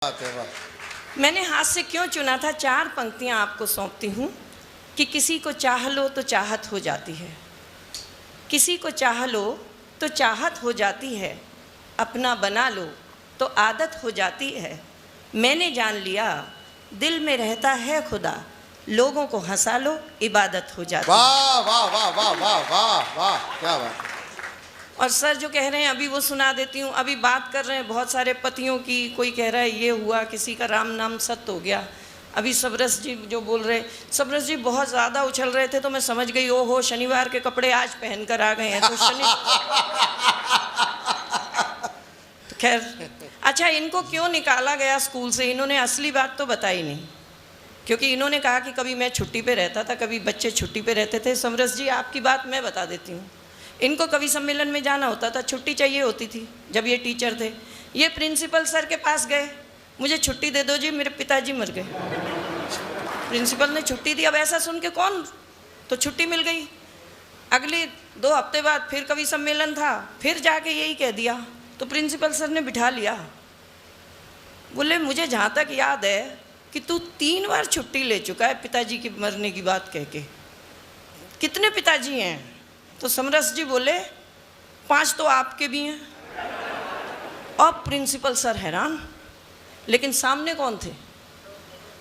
मैंने हाथ से क्यों चुना था, 4 पंक्तियां आपको सौंपती हूँ कि किसी को चाह लो तो चाहत हो जाती है, किसी को चाह लो तो चाहत हो जाती है, अपना बना लो तो आदत हो जाती है। मैंने जान लिया दिल में रहता है खुदा, लोगों को हंसा लो इबादत हो जाती है। वाह वाह वाह वाह वाह वाह वाह, क्या बात। और सर जो कह रहे हैं अभी वो सुना देती हूँ। अभी बात कर रहे हैं बहुत सारे पतियों की, कोई कह रहा है ये हुआ, किसी का राम नाम सत्य हो गया। अभी सबरस जी जो बोल रहे, सबरस जी बहुत ज़्यादा उछल रहे थे तो मैं समझ गई ओहो शनिवार के कपड़े आज पहन कर आ गए हैं तो तो खैर अच्छा, इनको क्यों निकाला गया स्कूल से, इन्होंने असली बात तो बताई नहीं। क्योंकि इन्होंने कहा कि कभी मैं छुट्टी पे रहता था, कभी बच्चे छुट्टी पे रहते थे। समरस जी आपकी बात मैं बता देती हूँ, इनको कवि सम्मेलन में जाना होता था, छुट्टी चाहिए होती थी। जब ये टीचर थे, ये प्रिंसिपल सर के पास गए, मुझे छुट्टी दे दो जी, मेरे पिताजी मर गए। प्रिंसिपल ने छुट्टी दी। अब ऐसा सुन के कौन, तो छुट्टी मिल गई। अगले 2 हफ्ते बाद फिर कवि सम्मेलन था, फिर जाके यही कह दिया। तो प्रिंसिपल सर ने बिठा लिया, बोले मुझे जहाँ तक याद है कि तू 3 बार छुट्टी ले चुका है पिताजी के मरने की बात कह के। कितने पिताजी हैं? तो समरस जी बोले 5 तो आपके भी हैं। अब प्रिंसिपल सर हैरान, लेकिन सामने कौन थे?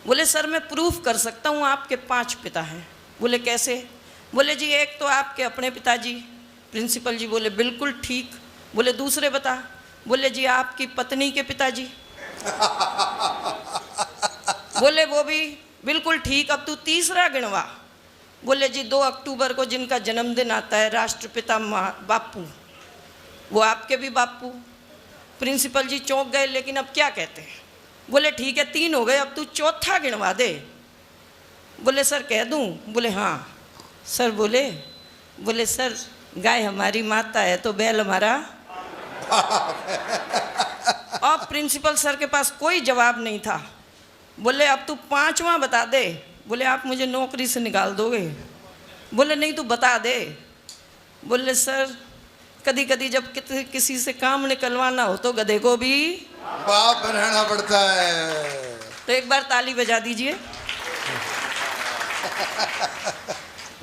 बोले सर मैं प्रूफ कर सकता हूँ आपके 5 पिता हैं। बोले कैसे? बोले जी एक तो आपके अपने पिताजी। प्रिंसिपल जी बोले बिल्कुल ठीक। बोले दूसरे बता? बोले जी आपकी पत्नी के पिताजी। बोले वो भी बिल्कुल ठीक। अब तू तीसरा गिनवा। बोले जी 2 अक्टूबर को जिनका जन्मदिन आता है, राष्ट्रपिता बापू, वो आपके भी बापू। प्रिंसिपल जी चौंक गए, लेकिन अब क्या कहते हैं? बोले ठीक है 3 हो गए, अब तू चौथा गिनवा दे। बोले सर कह दूं? बोले हाँ। सर बोले सर गाय हमारी माता है तो बैल हमारा। अब प्रिंसिपल सर के पास कोई जवाब नहीं था। बोले अब तू 5वां बता दे। बोले आप मुझे नौकरी से निकाल दोगे? बोले नहीं तू बता दे। बोले सर कभी कभी जब किसी से काम निकलवाना हो तो गधे को भी बाप रहना पड़ता है। तो एक बार ताली बजा दीजिए।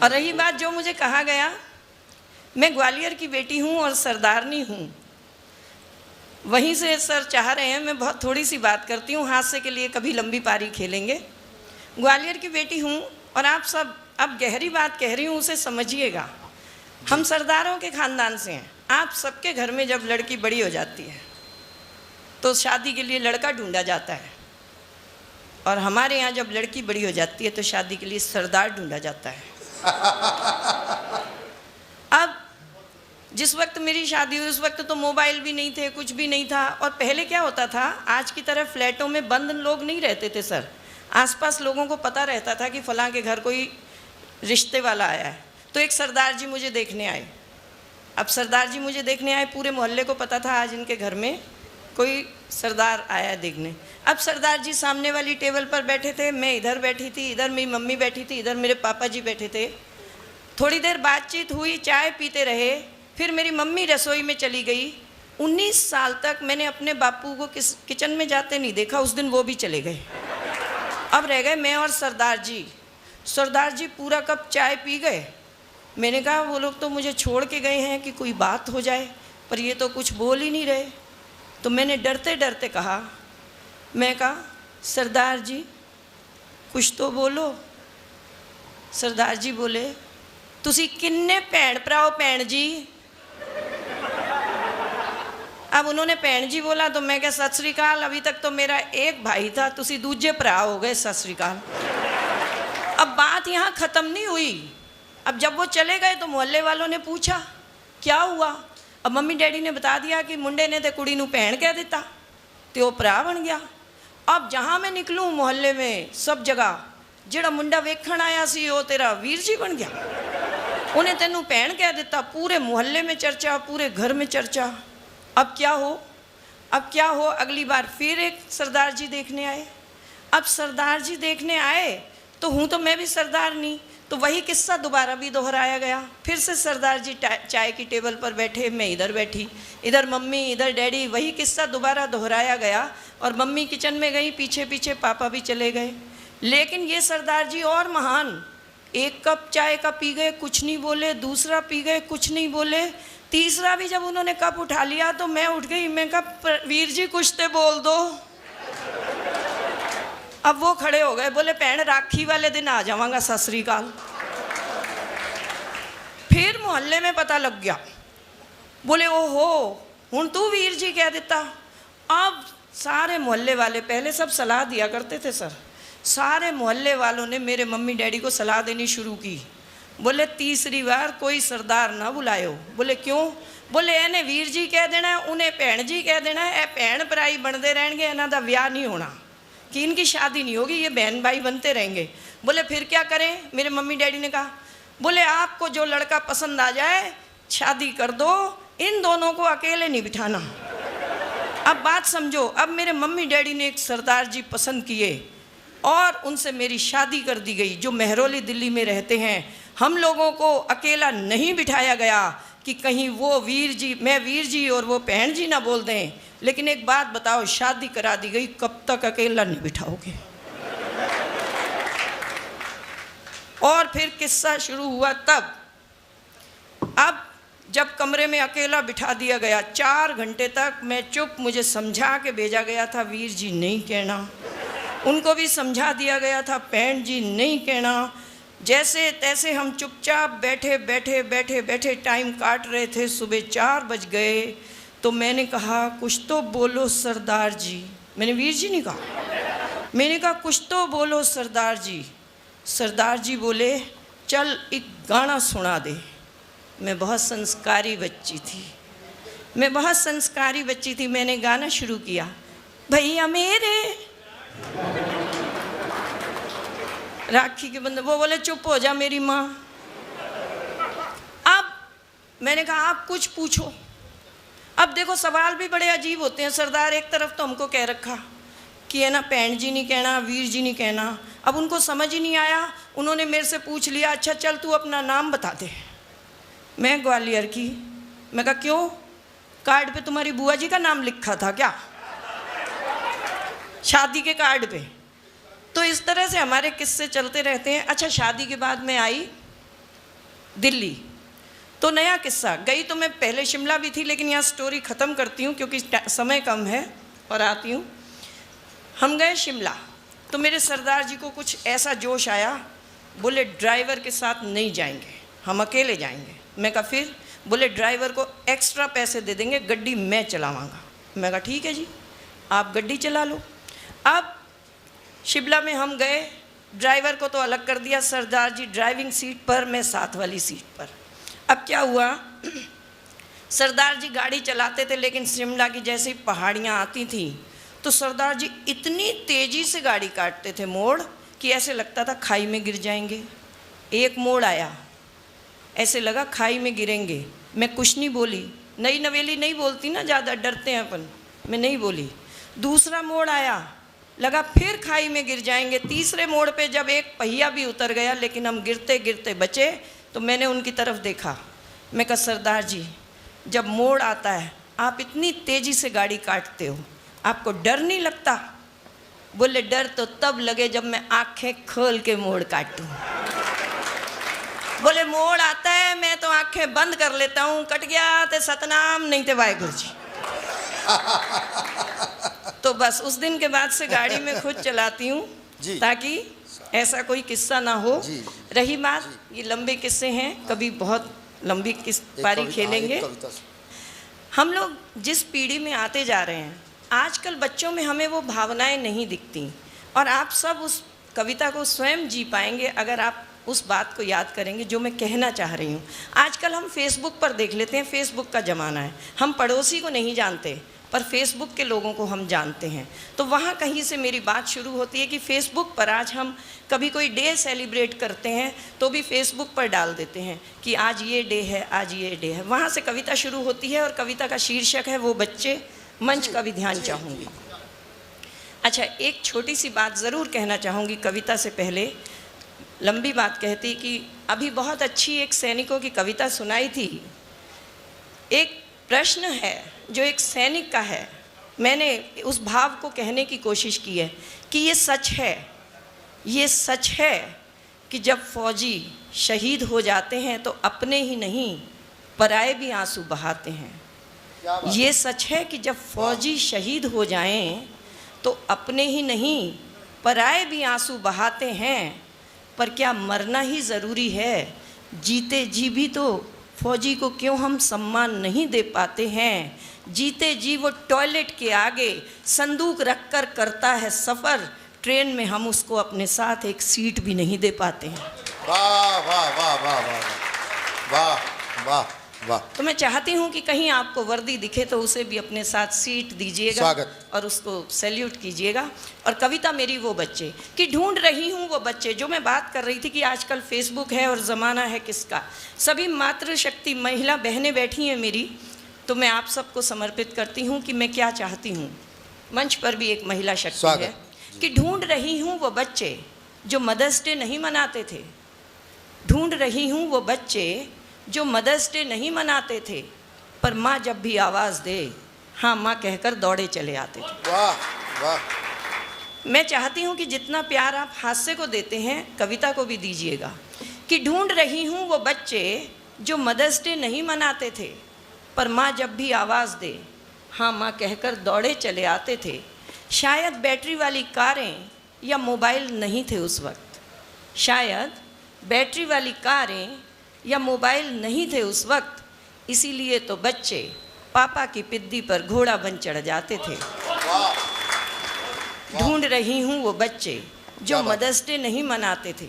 और रही बात जो मुझे कहा गया, मैं ग्वालियर की बेटी हूँ और सरदारनी हूँ। वहीं से सर चाह रहे हैं मैं बहुत थोड़ी सी बात करती हूँ, हादसे के लिए कभी लंबी पारी खेलेंगे। ग्वालियर की बेटी हूँ और आप सब अब गहरी बात कह रही हूँ उसे समझिएगा। हम सरदारों के ख़ानदान से हैं। आप सबके घर में जब लड़की बड़ी हो जाती है तो शादी के लिए लड़का ढूंढा जाता है, और हमारे यहाँ जब लड़की बड़ी हो जाती है तो शादी के लिए सरदार ढूंढा जाता है। अब जिस वक्त मेरी शादी हुई उस वक्त तो मोबाइल भी नहीं थे, कुछ भी नहीं था। और पहले क्या होता था, आज की तरह फ्लैटों में बंद लोग नहीं रहते थे सर। आसपास लोगों को पता रहता था कि फलां के घर कोई रिश्ते वाला आया है। तो एक सरदार जी मुझे देखने आए। अब सरदार जी मुझे देखने आए, पूरे मोहल्ले को पता था आज इनके घर में कोई सरदार आया है देखने। अब सरदार जी सामने वाली टेबल पर बैठे थे, मैं इधर बैठी थी, इधर मेरी मम्मी बैठी थी, इधर मेरे पापा जी बैठे थे। थोड़ी देर बातचीत हुई, चाय पीते रहे, फिर मेरी मम्मी रसोई में चली गई। 19 साल तक मैंने अपने बापू को किचन में जाते नहीं देखा। उस दिन वो भी चले गए। अब रह गए मैं और सरदार जी। सरदार जी पूरा कप चाय पी गए। मैंने कहा वो लोग तो मुझे छोड़ के गए हैं कि कोई बात हो जाए, पर ये तो कुछ बोल ही नहीं रहे। तो मैंने डरते डरते कहा, मैं कहा सरदार जी कुछ तो बोलो। सरदार जी बोले तुसी किन्ने भैन भरा हो भैन जी? अब उन्होंने भैन जी बोला तो मैं कहा सत श्री अकाल, अभी तक तो मेरा एक भाई था, तुसी दूजे भरा हो गए, सत श्री अकाल। अब बात यहाँ ख़त्म नहीं हुई। अब जब वो चले गए तो मोहल्ले वालों ने पूछा क्या हुआ। अब मम्मी डैडी ने बता दिया कि मुंडे ने तो कुड़ी नूं भैन कह दिता तो वो भरा बन गया। अब जहाँ मैं निकलूँ मोहल्ले में सब जगह ਜਿਹੜਾ मुंडा वेखण आया सी वो तेरा वीर जी बन गया, उन्हें तेनू भैन कह दिता। पूरे मोहल्ले में चर्चा, पूरे घर में चर्चा। अब क्या हो? अगली बार फिर एक सरदार जी देखने आए। अब सरदार जी देखने आए तो हूँ तो मैं भी सरदार नहीं, तो वही किस्सा दोबारा भी दोहराया गया। फिर से सरदार जी चाय की टेबल पर बैठे, मैं इधर बैठी, इधर मम्मी इधर डैडी, वही किस्सा दोबारा दोहराया गया। और मम्मी किचन में गई, पीछे पीछे पापा भी चले गए। लेकिन ये सरदार जी और महान, एक कप चाय का पी गए, कुछ नहीं बोले, दूसरा पी गए, कुछ नहीं बोले, तीसरा भी जब उन्होंने कप उठा लिया तो मैं उठ गई, मैं कहा वीर जी कुछ तो बोल दो। अब वो खड़े हो गए, बोले भैन राखी वाले दिन आ जावांगा, सत श्री अकाल। फिर मोहल्ले में पता लग गया, बोले ओहो हुण तू वीर जी कह देता। अब सारे मोहल्ले वाले, पहले सब सलाह दिया करते थे सर, सारे मोहल्ले वालों ने मेरे मम्मी डैडी को सलाह देनी शुरू की। बोले तीसरी बार कोई सरदार ना बुलायो। बोले क्यों? बोले इन्हें वीर जी कह देना है, उन्हें भैन जी कह देना है, ए भैन भराई बनते रहेंगे, इन्हों का ब्याह नहीं होना, कि इनकी शादी नहीं होगी, ये बहन भाई बनते रहेंगे। बोले फिर क्या करें? मेरे मम्मी डैडी ने कहा, बोले आपको जो लड़का पसंद आ जाए शादी कर दो, इन दोनों को अकेले नहीं बिठाना। अब बात समझो, अब मेरे मम्मी डैडी ने एक सरदार जी पसंद किए और उनसे मेरी शादी कर दी गई, जो मेहरौली दिल्ली में रहते हैं। हम लोगों को अकेला नहीं बिठाया गया कि कहीं वो वीर जी, मैं वीर जी और वो बहन जी ना बोल दें। लेकिन एक बात बताओ, शादी करा दी गई, कब तक अकेला नहीं बिठाओगे? और फिर किस्सा शुरू हुआ तब। अब जब कमरे में अकेला बिठा दिया गया, 4 घंटे तक मैं चुप, मुझे समझा के भेजा गया था वीर जी नहीं कहना, उनको भी समझा दिया गया था बहन जी नहीं कहना। जैसे तैसे हम चुपचाप बैठे बैठे बैठे बैठे टाइम काट रहे थे। सुबह 4 बज गए तो मैंने कहा कुछ तो बोलो सरदार जी। मैंने वीर जी नहीं कहा, मैंने कहा कुछ तो बोलो सरदार जी। सरदार जी बोले चल एक गाना सुना दे। मैं बहुत संस्कारी बच्ची थी, मैं बहुत संस्कारी बच्ची थी। मैंने गाना शुरू किया, भैया मेरे राखी के बंधन। वो बोले चुप हो जा मेरी माँ। अब मैंने कहा आप कुछ पूछो। अब देखो सवाल भी बड़े अजीब होते हैं। सरदार एक तरफ तो हमको कह रखा कि है ना बहन जी नहीं कहना, वीर जी नहीं कहना। अब उनको समझ ही नहीं आया, उन्होंने मेरे से पूछ लिया अच्छा चल तू अपना नाम बता दे। मैं ग्वालियर की। मैं कहा क्यों, कार्ड पे तुम्हारी बुआ जी का नाम लिखा था क्या, शादी के कार्ड पे? तो इस तरह से हमारे किस्से चलते रहते हैं। अच्छा शादी के बाद मैं आई दिल्ली, तो नया किस्सा। गई तो मैं पहले शिमला भी थी, लेकिन यहाँ स्टोरी ख़त्म करती हूँ क्योंकि समय कम है और आती हूँ। हम गए शिमला तो मेरे सरदार जी को कुछ ऐसा जोश आया, बोले ड्राइवर के साथ नहीं जाएंगे, हम अकेले जाएंगे। मैं कहा फिर? बोले ड्राइवर को एक्स्ट्रा पैसे दे देंगे, गड्डी मैं चलावांगा। मैं कहा ठीक है जी, आप गड्डी चला लो। अब शिमला में हम गए, ड्राइवर को तो अलग कर दिया, सरदार जी ड्राइविंग सीट पर, मैं साथ वाली सीट पर। अब क्या हुआ, सरदार जी गाड़ी चलाते थे, लेकिन शिमला की जैसी पहाड़ियाँ आती थी तो सरदार जी इतनी तेज़ी से गाड़ी काटते थे मोड़ कि ऐसे लगता था खाई में गिर जाएंगे। एक मोड़ आया, ऐसे लगा खाई में गिरेंगे। मैं कुछ नहीं बोली, नई नवेली नहीं बोलती ना, ज़्यादा डरते हैं अपन, मैं नहीं बोली। दूसरा मोड़ आया, लगा फिर खाई में गिर जाएंगे। तीसरे मोड़ पे जब एक पहिया भी उतर गया, लेकिन हम गिरते गिरते बचे, तो मैंने उनकी तरफ देखा। मैं कहा सरदार जी जब मोड़ आता है आप इतनी तेज़ी से गाड़ी काटते हो, आपको डर नहीं लगता? बोले डर तो तब लगे जब मैं आंखें खोल के मोड़ काटूं। बोले मोड़ आता है मैं तो आंखें बंद कर लेता हूँ, कट गया तो सतनाम, नहीं तो वाहेगुरु जी। तो बस उस दिन के बाद से गाड़ी में खुद चलाती हूँ ताकि ऐसा कोई किस्सा ना हो। रही बात, ये लंबे किस्से हैं, कभी बहुत लंबी पारी खेलेंगे। हम लोग जिस पीढ़ी में आते जा रहे हैं, आजकल बच्चों में हमें वो भावनाएं नहीं दिखती, और आप सब उस कविता को स्वयं जी पाएंगे अगर आप उस बात को याद करेंगे जो मैं कहना चाह रही हूँ। आजकल हम फेसबुक पर देख लेते हैं, फेसबुक का ज़माना है, हम पड़ोसी को नहीं जानते पर फेसबुक के लोगों को हम जानते हैं। तो वहाँ कहीं से मेरी बात शुरू होती है कि फेसबुक पर आज हम कभी कोई डे सेलिब्रेट करते हैं तो भी फेसबुक पर डाल देते हैं कि आज ये डे है, आज ये डे है। वहाँ से कविता शुरू होती है और कविता का शीर्षक है वो बच्चे। मंच का भी ध्यान चाहूँगी। अच्छा, एक छोटी सी बात ज़रूर कहना चाहूँगी कविता से पहले। लंबी बात कहती कि अभी बहुत अच्छी एक सैनिकों की कविता सुनाई थी। एक प्रश्न है जो एक सैनिक का है मैंने उस भाव को कहने की कोशिश की है कि ये सच है कि जब फौजी शहीद हो जाते हैं तो अपने ही नहीं पराए भी आंसू बहाते हैं। क्या बात। ये सच है कि जब फौजी शहीद हो जाएं तो अपने ही नहीं पराए भी आंसू बहाते हैं। पर क्या मरना ही ज़रूरी है? जीते जी भी तो फौजी को क्यों हम सम्मान नहीं दे पाते हैं? जीते जी वो टॉयलेट के आगे संदूक रखकर करता है सफ़र, ट्रेन में हम उसको अपने साथ एक सीट भी नहीं दे पाते हैं। वाह वाह वाह वाह वाह वाह वाह वाह। तो मैं चाहती हूँ कि कहीं आपको वर्दी दिखे तो उसे भी अपने साथ सीट दीजिएगा स्वागत। और उसको सैल्यूट कीजिएगा। और कविता मेरी वो बच्चे कि ढूंढ रही हूँ वो बच्चे, जो मैं बात कर रही थी कि आजकल फेसबुक है और ज़माना है किसका। सभी मातृशक्ति महिला बहनें बैठी हैं मेरी, तो मैं आप सबको समर्पित करती हूँ कि मैं क्या चाहती हूँ। मंच पर भी एक महिला शक्ति है कि ढूंढ रही हूँ वो बच्चे जो मदर्स डे नहीं मनाते थे। ढूंढ रही हूँ वो बच्चे जो मदर्स डे नहीं मनाते थे, पर माँ जब भी आवाज़ दे हाँ माँ कहकर दौड़े चले आते थे। वाह वाह। मैं चाहती हूँ कि जितना प्यार आप हास्य को देते हैं कविता को भी दीजिएगा कि ढूंढ रही हूँ वो बच्चे जो मदर्स डे नहीं मनाते थे, पर माँ जब भी आवाज़ दे हाँ माँ कहकर दौड़े चले आते थे। शायद बैटरी वाली कारें या मोबाइल नहीं थे उस वक्त, शायद बैटरी वाली कारें या मोबाइल नहीं थे उस वक्त, इसीलिए तो बच्चे पापा की पिद्दी पर घोड़ा बन चढ़ जाते थे। ढूंढ रही हूँ वो बच्चे जो मदर्स डे नहीं मनाते थे।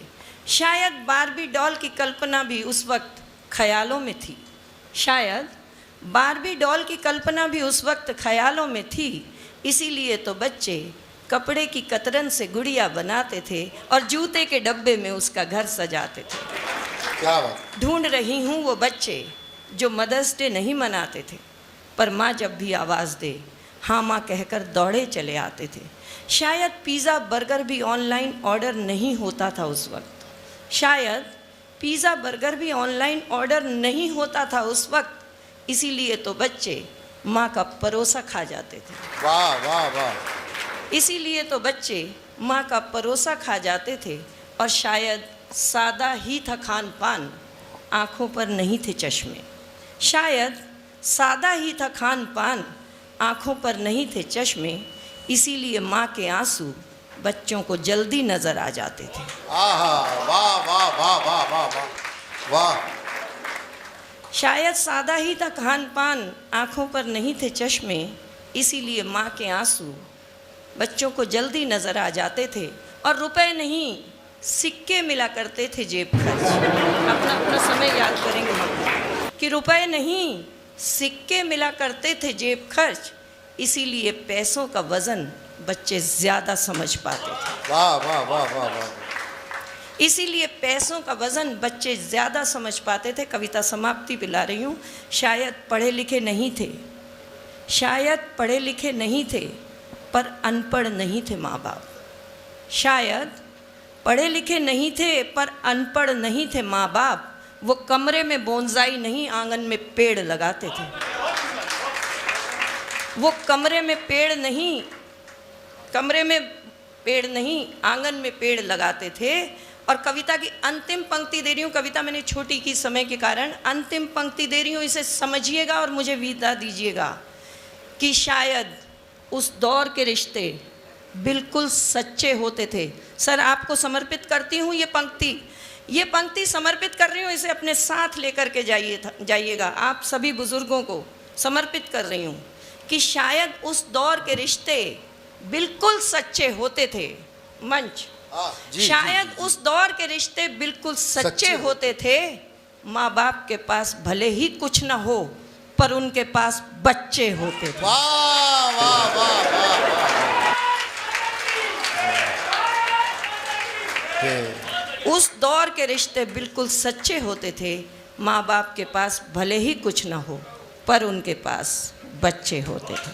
शायद बारबी डॉल की कल्पना भी उस वक्त ख्यालों में थी, शायद बारबी डॉल की कल्पना भी उस वक्त ख्यालों में थी, इसीलिए तो बच्चे कपड़े की कतरन से गुड़िया बनाते थे और जूते के डब्बे में उसका घर सजाते थे। क्या बात। ढूंढ रही हूँ वो बच्चे जो मदर्स डे नहीं मनाते थे, पर माँ जब भी आवाज़ दे हाँ माँ कहकर दौड़े चले आते थे। शायद पिज़्ज़ा बर्गर भी ऑनलाइन ऑर्डर नहीं होता था उस वक्त, शायद पिज़्ज़ा बर्गर भी ऑनलाइन ऑर्डर नहीं होता था उस वक्त, इसीलिए तो बच्चे माँ का परोसा खा जाते थे। वाह वाह वाह। इसीलिए तो बच्चे माँ का परोसा खा जाते थे। और शायद सादा ही था खान पान, आँखों पर नहीं थे चश्मे, शायद सादा ही था खान पान, आँखों पर नहीं थे चश्मे, इसीलिए माँ के आंसू बच्चों को जल्दी नज़र आ जाते थे। आहा वाह वाह वाह वाह वाह वाह वाह। शायद सादा ही था खान पान, आँखों पर नहीं थे चश्मे, इसीलिए माँ के आंसू बच्चों को जल्दी नज़र आ जाते थे। और रुपए नहीं सिक्के मिला करते थे जेब खर्च। अपना अपना समय याद करेंगे हम कि रुपए नहीं सिक्के मिला करते थे जेब खर्च, इसीलिए पैसों का वज़न बच्चे ज़्यादा समझ पाते थे। वाह वाह वाह वाह वाह। इसीलिए पैसों का वज़न बच्चे ज़्यादा समझ पाते थे। कविता समाप्ति पे ला रही हूँ। शायद पढ़े लिखे नहीं थे, शायद पढ़े लिखे नहीं थे, पर अनपढ़ नहीं थे माँ बाप। शायद पढ़े लिखे नहीं थे पर अनपढ़ नहीं थे माँ बाप। वो कमरे में बोनसाई नहीं आंगन में पेड़ लगाते थे। वो कमरे में पेड़ नहीं आंगन में पेड़ लगाते थे। और कविता की अंतिम पंक्ति दे रही हूँ, कविता मैंने छोटी की समय के कारण, अंतिम पंक्ति दे रही हूँ, इसे समझिएगा और मुझे विदा दीजिएगा कि शायद उस दौर के रिश्ते बिल्कुल सच्चे होते थे। सर आपको समर्पित करती हूँ ये पंक्ति समर्पित कर रही हूँ, इसे अपने साथ लेकर के जाइएगा। आप सभी बुज़ुर्गों को समर्पित कर रही हूँ कि शायद उस दौर के रिश्ते बिल्कुल सच्चे होते थे। मंच शायद उस दौर के रिश्ते बिल्कुल सच्चे होते थे। माँ बाप के पास भले ही कुछ ना हो, पर उनके पास बच्चे होते थे। वाह वाह वाह वाह। उस दौर के रिश्ते बिल्कुल सच्चे होते थे। माँ बाप के पास भले ही कुछ ना हो, पर उनके पास बच्चे होते थे।